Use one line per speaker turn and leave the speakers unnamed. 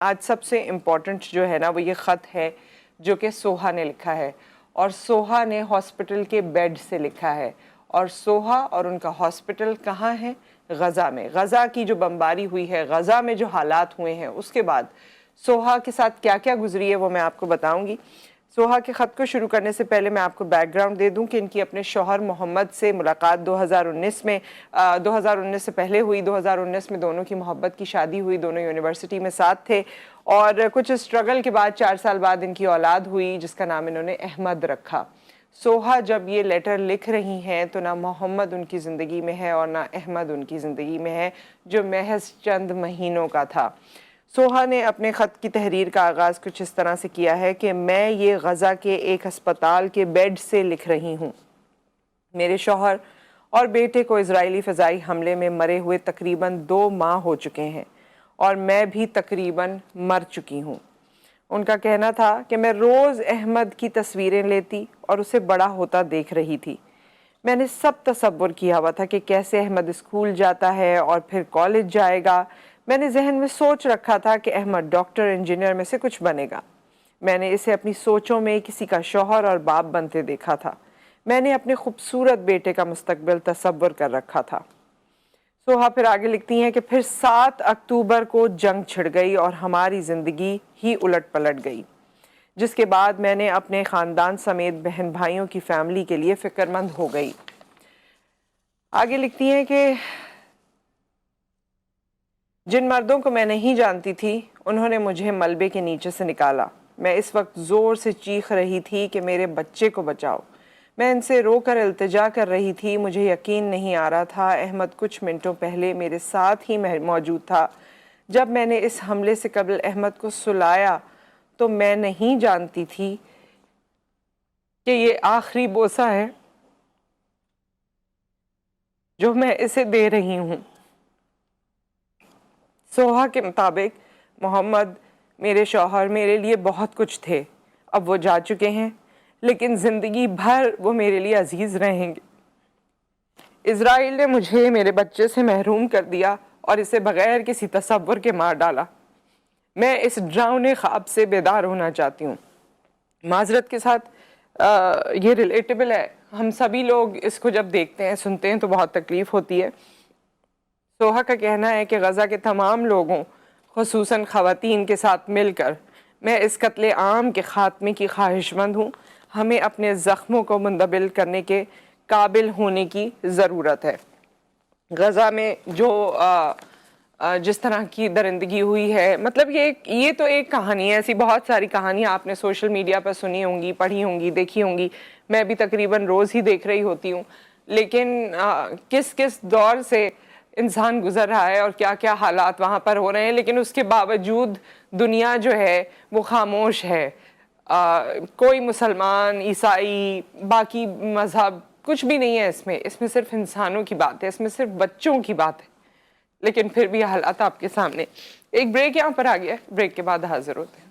آج سب سے امپورٹنٹ جو ہے نا وہ یہ خط ہے جو کہ سوہا نے لکھا ہے، اور سوہا نے ہاسپٹل کے بیڈ سے لکھا ہے، اور سوہا اور ان کا ہاسپٹل کہاں ہے؟ غزہ میں۔ غزہ کی جو بمباری ہوئی ہے، غزہ میں جو حالات ہوئے ہیں، اس کے بعد سوہا کے ساتھ کیا کیا گزری ہے وہ میں آپ کو بتاؤں گی۔ سوہا کے خط کو شروع کرنے سے پہلے میں آپ کو بیک گراؤنڈ دے دوں کہ ان کی اپنے شوہر محمد سے ملاقات 2019 سے پہلے ہوئی۔ 2019 میں دونوں کی محبت کی شادی ہوئی، دونوں یونیورسٹی میں ساتھ تھے، اور کچھ اسٹرگل کے بعد 4 سال بعد ان کی اولاد ہوئی جس کا نام انہوں نے احمد رکھا۔ سوہا جب یہ لیٹر لکھ رہی ہیں تو نہ محمد ان کی زندگی میں ہے اور نہ احمد ان کی زندگی میں ہے، جو محض چند مہینوں کا تھا۔ سوہا نے اپنے خط کی تحریر کا آغاز کچھ اس طرح سے کیا ہے کہ میں یہ غزہ کے ایک ہسپتال کے بیڈ سے لکھ رہی ہوں۔ میرے شوہر اور بیٹے کو اسرائیلی فضائی حملے میں مرے ہوئے تقریباً 2 ماہ ہو چکے ہیں، اور میں بھی تقریباً مر چکی ہوں۔ ان کا کہنا تھا کہ میں روز احمد کی تصویریں لیتی اور اسے بڑا ہوتا دیکھ رہی تھی۔ میں نے سب تصور کیا ہوا تھا کہ کیسے احمد اسکول جاتا ہے اور پھر کالج جائے گا۔ میں نے ذہن میں سوچ رکھا تھا کہ احمد ڈاکٹر انجینئر میں سے کچھ بنے گا۔ میں نے اسے اپنی سوچوں میں کسی کا شوہر اور باپ بنتے دیکھا تھا۔ میں نے اپنے خوبصورت بیٹے کا مستقبل تصور کر رکھا تھا۔ سوہا پھر آگے لکھتی ہیں کہ پھر 7 اکتوبر کو جنگ چھڑ گئی اور ہماری زندگی ہی الٹ پلٹ گئی، جس کے بعد میں نے اپنے خاندان سمیت بہن بھائیوں کی فیملی کے لیے فکر مند ہو گئی۔ آگے لکھتی ہیں کہ جن مردوں کو میں نہیں جانتی تھی انہوں نے مجھے ملبے کے نیچے سے نکالا۔ میں اس وقت زور سے چیخ رہی تھی کہ میرے بچے کو بچاؤ۔ میں ان سے رو کر التجا کر رہی تھی۔ مجھے یقین نہیں آ رہا تھا احمد کچھ منٹوں پہلے میرے ساتھ ہی موجود تھا۔ جب میں نے اس حملے سے قبل احمد کو سلایا تو میں نہیں جانتی تھی کہ یہ آخری بوسہ ہے جو میں اسے دے رہی ہوں۔ سوہا کے مطابق محمد میرے شوہر میرے لیے بہت کچھ تھے، اب وہ جا چکے ہیں، لیکن زندگی بھر وہ میرے لیے عزیز رہیں گے۔ اسرائیل نے مجھے میرے بچے سے محروم کر دیا اور اسے بغیر کسی تصور کے مار ڈالا۔ میں اس ڈراؤنے خواب سے بیدار ہونا چاہتی ہوں۔ معذرت کے ساتھ یہ ریلیٹیبل ہے، ہم سبھی لوگ اس کو جب دیکھتے ہیں سنتے ہیں تو بہت تکلیف ہوتی ہے۔ سوہا کا کہنا ہے کہ غزہ کے تمام لوگوں خصوصاً خواتین کے ساتھ مل کر میں اس قتل عام کے خاتمے کی خواہش مند ہوں۔ ہمیں اپنے زخموں کو مندمل کرنے کے قابل ہونے کی ضرورت ہے۔ غزہ میں جو جس طرح کی درندگی ہوئی ہے، مطلب یہ تو ایک کہانی ہے، ایسی بہت ساری کہانیاں آپ نے سوشل میڈیا پر سنی ہوں گی، پڑھی ہوں گی، دیکھی ہوں گی، میں بھی تقریباً روز ہی دیکھ رہی ہوتی ہوں۔ لیکن کس کس دور سے انسان گزر رہا ہے اور کیا کیا حالات وہاں پر ہو رہے ہیں، لیکن اس کے باوجود دنیا جو ہے وہ خاموش ہے۔ کوئی مسلمان، عیسائی، باقی مذہب کچھ بھی نہیں ہے اس میں صرف انسانوں کی بات ہے، اس میں صرف بچوں کی بات ہے، لیکن پھر بھی حالات آپ کے سامنے۔ ایک بریک یہاں پر آ گیا ہے، بریک کے بعد حاضر ہوتے ہیں۔